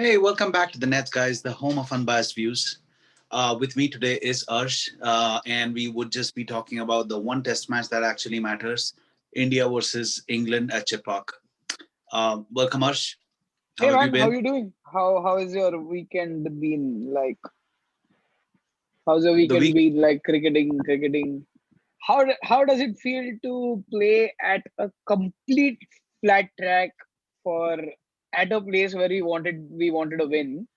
Hey, welcome back to the Nets, guys, the home of unbiased views. With me today is Arsh, and we would just be talking about the one test match that actually matters, India versus England at Chepauk. Welcome, Arsh. How Hey have you man, how been? you doing? How is your weekend been like? How's your The weekend week. been like cricketing? How does it feel to play at a complete flat track for at a place where we wanted a win?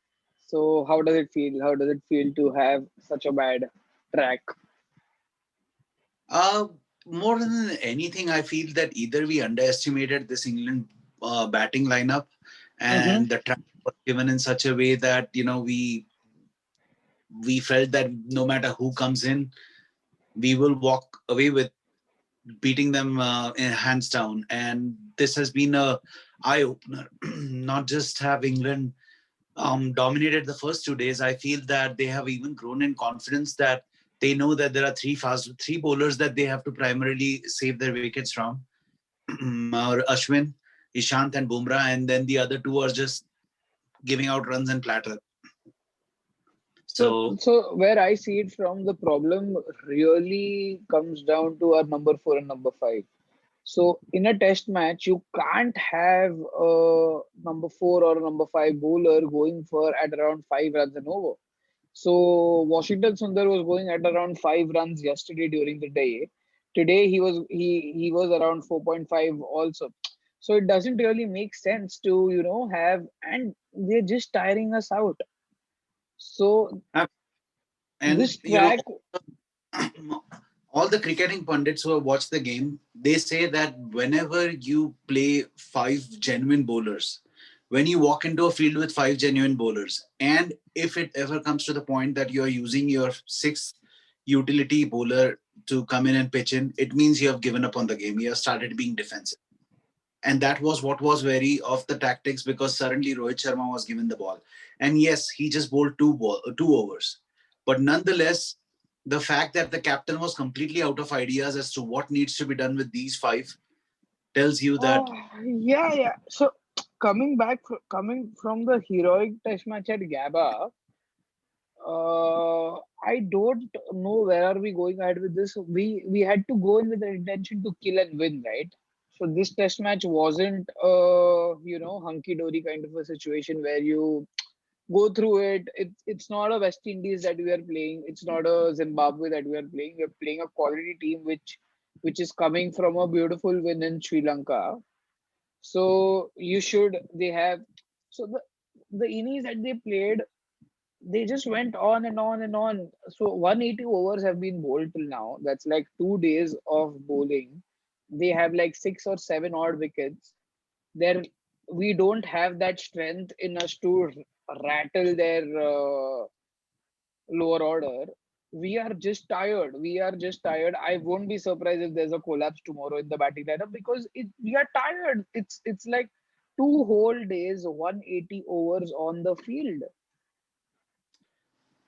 So how does it feel? How does it feel to have such a bad track? Uh, More than anything, I feel that either we underestimated this England batting lineup, Mm-hmm. and the track was given in such a way that we felt that no matter who comes in, we will walk away with beating them in hands down. And this has been a eye opener. Not just have England dominated the first 2 days. I feel that they have even grown in confidence that they know that there are three bowlers that they have to primarily save their wickets from. Ashwin, Ishant, and Bumrah, and then the other two are just giving out runs and platter. So, So so where I see it from, the problem really comes down to our number four and number five. So in a test match, you can't have a number four or a number five bowler going for at around 5 runs and over. So Washington Sundar was going at around 5 runs yesterday during the day. Today he was around 4.5 also. So it doesn't really make sense to have, and they're just tiring us out. So and this track. all the cricketing pundits who have watched the game, they say that whenever you play five genuine bowlers, when you walk into a field with five genuine bowlers, and if it ever comes to the point that you are using your sixth utility bowler to come in and pitch in, it means you have given up on the game. You have started being defensive. And that was what was very of the tactics, because suddenly Rohit Sharma was given the ball. And yes, he just bowled two overs. But nonetheless, the fact that the captain was completely out of ideas as to what needs to be done with these five tells you that. Yeah, yeah. So coming from the heroic test match at Gaba, I don't know where are we going ahead with this. We had to go in with the intention to kill and win, right? So this test match wasn't hunky dory kind of a situation where you go through it. It's not a West Indies that we are playing. It's not a Zimbabwe that we are playing. We're playing a quality team which is coming from a beautiful win in Sri Lanka. So they have, so the innings that they played, they just went on and on and on. So 180 overs have been bowled till now. That's like 2 days of bowling. They have like six or seven odd wickets. There, we don't have that strength in us to rattle their lower order. We are just tired. We are just tired. I won't be surprised if there's a collapse tomorrow in the batting lineup because we are tired. It's like 2 whole days, 180 overs on the field.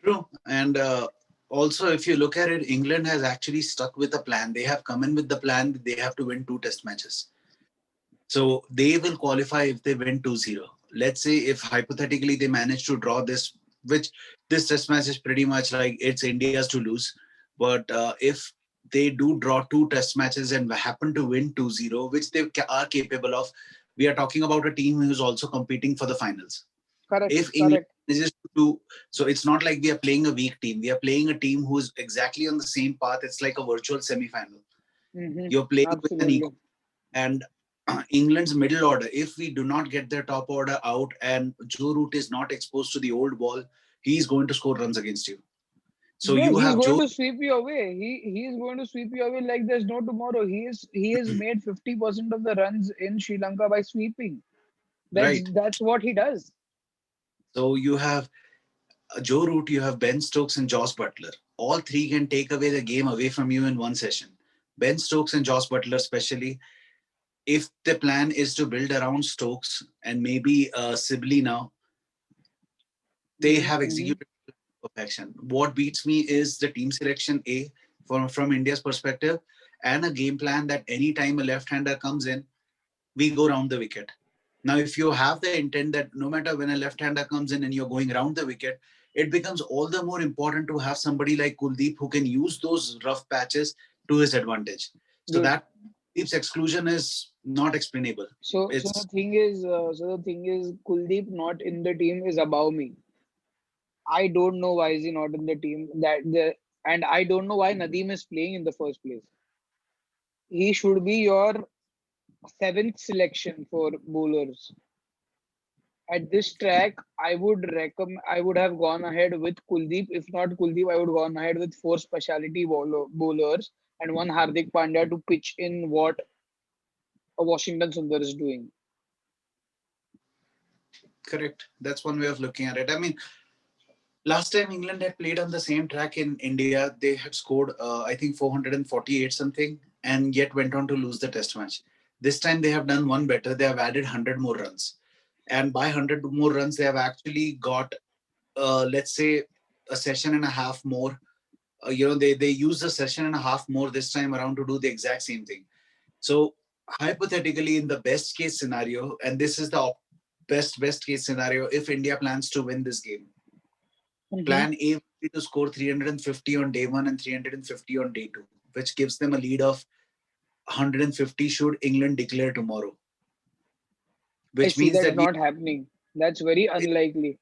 True. And also, if you look at it, England has actually stuck with a plan. They have come in with the plan that they have to win two test matches. So they will qualify if they win 2-0. Let's say if hypothetically they manage to draw this, which this test match is pretty much like it's India's to lose. But if they do draw two test matches and happen to win 2-0, which they are capable of, we are talking about a team who's also competing for the finals. Correct, If England correct. manages to do, so it's not like we are playing a weak team. We are playing a team who's exactly on the same path. It's like a virtual semi-final. You're playing with an equal. Absolutely. And England's middle order, if we do not get their top order out and Joe Root is not exposed to the old ball, he's going to score runs against you. So Yeah, you he's have going Joe, to sweep you away. He is going to sweep you away like there's no tomorrow. He has made 50% of the runs in Sri Lanka by sweeping. That's right? that's what he does. So you have Joe Root, you have Ben Stokes and Joss Butler. All three can take away the game away from you in one session. Ben Stokes and Joss Butler, especially, if the plan is to build around Stokes and maybe Sibley now, they have Hmm. executed perfection. What beats me is the team selection A from India's perspective, and a game plan that anytime a left-hander comes in, we go round the wicket. Now, if you have the intent that no matter when a left-hander comes in and you're going around the wicket, it becomes all the more important to have somebody like Kuldeep who can use those rough patches to his advantage. So Dude. that Kuldeep's exclusion is not explainable. So the It's thing is, Kuldeep not in the team is above me. I don't know why is he not in the team. And I don't know why Nadeem is playing in the first place. He should be your seventh selection for bowlers. At this track, I would recommend. I would have gone ahead with Kuldeep. If not Kuldeep, I would have gone ahead with four specialty bowlers and one Hardik Pandya to pitch in what a Washington Sundar is doing. correct. That's one way of looking at it. I mean, last time England had played on the same track in India, they had scored, I think, 448 something, and yet went on to lose the test match. This time they have done one better. They have added 100 more runs. And by 100 more runs, they have actually got, let's say, a session and a half more. They use a session and a half more this time around to do the exact same thing. So hypothetically, in the best case scenario, and this is the best case scenario, if India plans to win this game, Mhm. plan A would be to score 350 on day one and 350 on day two, which gives them a lead of 150 should England declare tomorrow, I which see means that that we. not happening. That's very unlikely.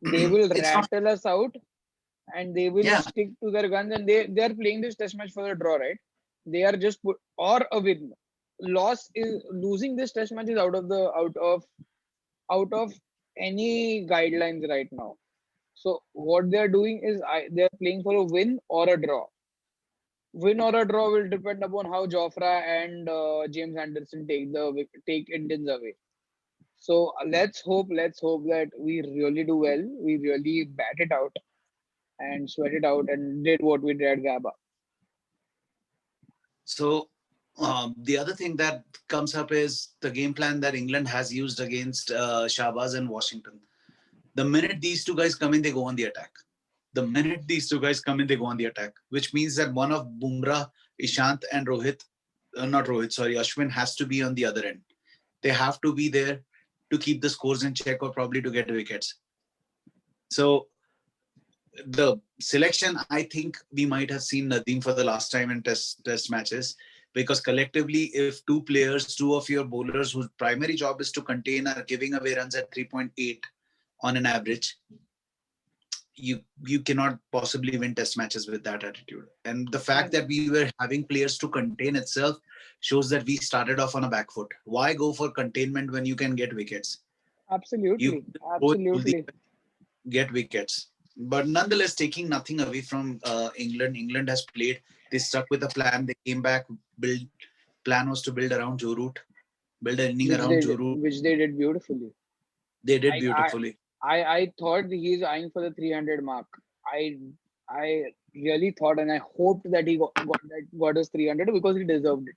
They will It's not. rattle us out and they will Yeah, stick to their guns, and they are playing this test match for the draw, right? They are just put or a win. Loss is losing this test match is out of any guidelines right now. So what they are doing is they are playing for a win or a draw. Win or a draw will depend upon how Jofra and James Anderson take Indians away. So let's hope that we really do well. We really bat it out and sweat it out and did what we did at Gaba. so the other thing that comes up is the game plan that England has used against Shahbaz and Washington. The minute these two guys come in, they go on the attack. The minute these two guys come in, they go on the attack, which means that one of Bumrah, Ishant, and not Rohit, sorry, Ashwin has to be on the other end. They have to be there to keep the scores in check or probably to get wickets. So the selection, I think we might have seen Nadeem for the last time in test matches, because collectively, if two players, two of your bowlers whose primary job is to contain are giving away runs at 3.8 on an average, you cannot possibly win test matches with that attitude. And the fact Ab- that we were having players to contain itself shows that we started off on a back foot. Why go for containment when you can get wickets? You Absolutely, go with Kuldeep, absolutely. get wickets. But nonetheless, taking nothing away from England. England has played. They stuck with a plan. They came back. Build Plan was to build around Joe Root, build an inning around Joe Root. Which they did beautifully. They did Like beautifully. I thought he's eyeing for the 300 mark. I really thought and I hoped that he got his 300 because he deserved it.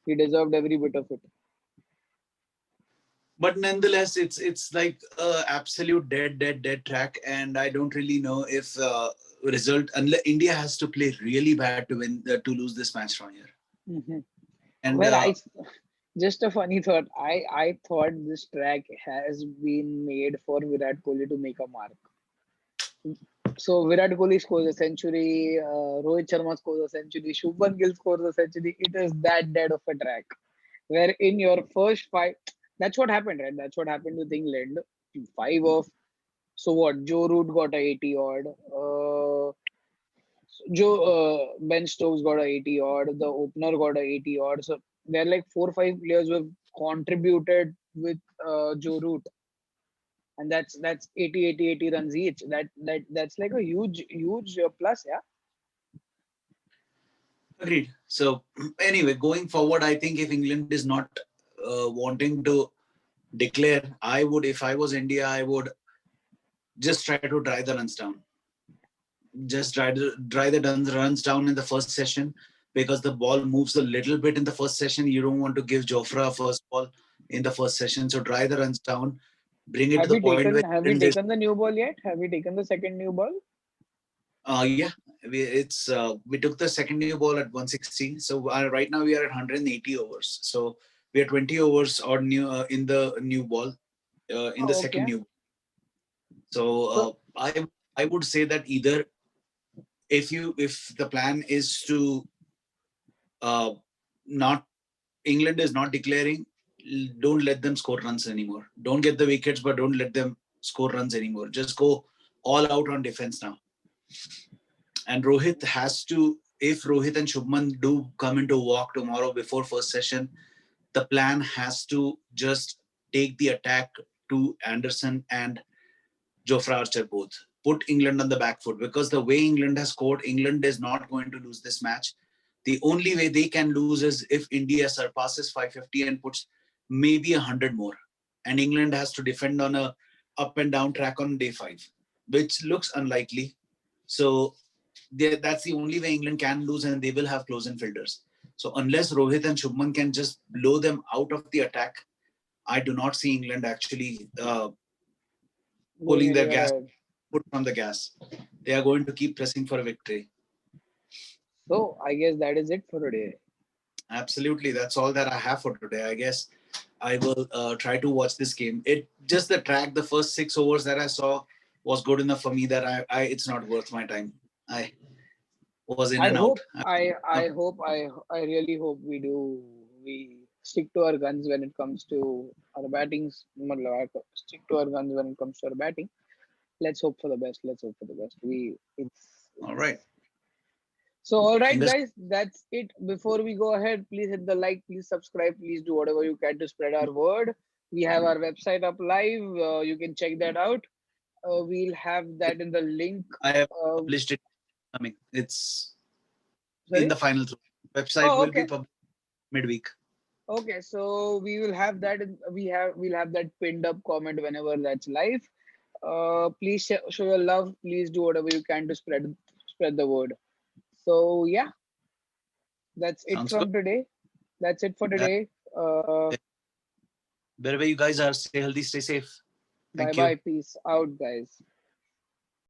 He deserved every bit of it. But nonetheless, it's like absolute dead track, and I don't really know if result unless India has to play really bad to win to lose this match from here. Hmm. And Well, just a funny thought. I thought this track has been made for Virat Kohli to make a mark. So Virat Kohli scores a century, Rohit Sharma scores a century, Shubman Gill scores a century. It is that dead of a track. Where in your first five, that's what happened, right? That's what happened with England. Five of so what? Joe Root got a 80 odd. Ben Stokes got a 80 odd. The opener got a 80 odd. So there are like 4 or 5 players who have contributed with Joe Root, and that's 80, 80, 80 runs each. That's like a huge plus, yeah. agreed. So anyway, going forward, I think if England is not wanting to declare, I would, if I was India, I would just try to dry the runs down. Just dry the runs down in the first session, because the ball moves a little bit in the first session. You don't want to give Jofra a first ball in the first session. So dry the runs down, bring it to Have the we point where taken have we and this. taken the new ball yet? Have we taken the second new ball? Yeah, we took the second new ball at 160. So right now we are at 180 overs. So We are 20 overs or new in the new ball, in the Oh, second okay. new. So So I would say that either if the plan is to uh, not England is not declaring, don't let them score runs anymore. Don't get the wickets, but don't let them score runs anymore. Just go all out on defense now. And Rohit has to, if Rohit and Shubman do come into walk tomorrow before first session, the plan has to just take the attack to Anderson and Jofra Archer both. Put England on the back foot, because the way England has scored, England is not going to lose this match. The only way they can lose is if India surpasses 550 and puts maybe 100 more. And England has to defend on a up and down track on day 5, which looks unlikely. So that's the only way England can lose, and they will have close-in fielders. So unless Rohit and Shubman can just blow them out of the attack, I do not see England actually going pulling their anywhere gas ahead. foot from the gas. They are going to keep pressing for a victory. So I guess that is it for today. Absolutely, that's all that I have for today. I guess I will try to watch this game. It just the track, the first 6 overs that I saw was good enough for me that I it's not worth my time. I was in I and out. hope I really hope we stick to our guns when it comes to our batting. Stick to our guns when it comes to our batting. Let's hope for the best. Let's hope for the best. All right, It's so all right, fingers. guys. That's it. Before we go ahead, please hit the like, please subscribe, please do whatever you can to spread our word. We have our website up live. You can check that out. We'll have that in the link. I have Uh, published it. I mean, it's in Sorry. the final throw. Website Oh, will be okay. published midweek. Okay, so we will have that. We'll have that pinned up comment whenever that's live. Please show your love. Please do whatever you can to spread the word. So yeah, that's it Sounds good. from today. That's it for Uh, today. Uh, wherever you guys are, stay healthy, stay safe. Bye Thank you. bye. Peace out, guys.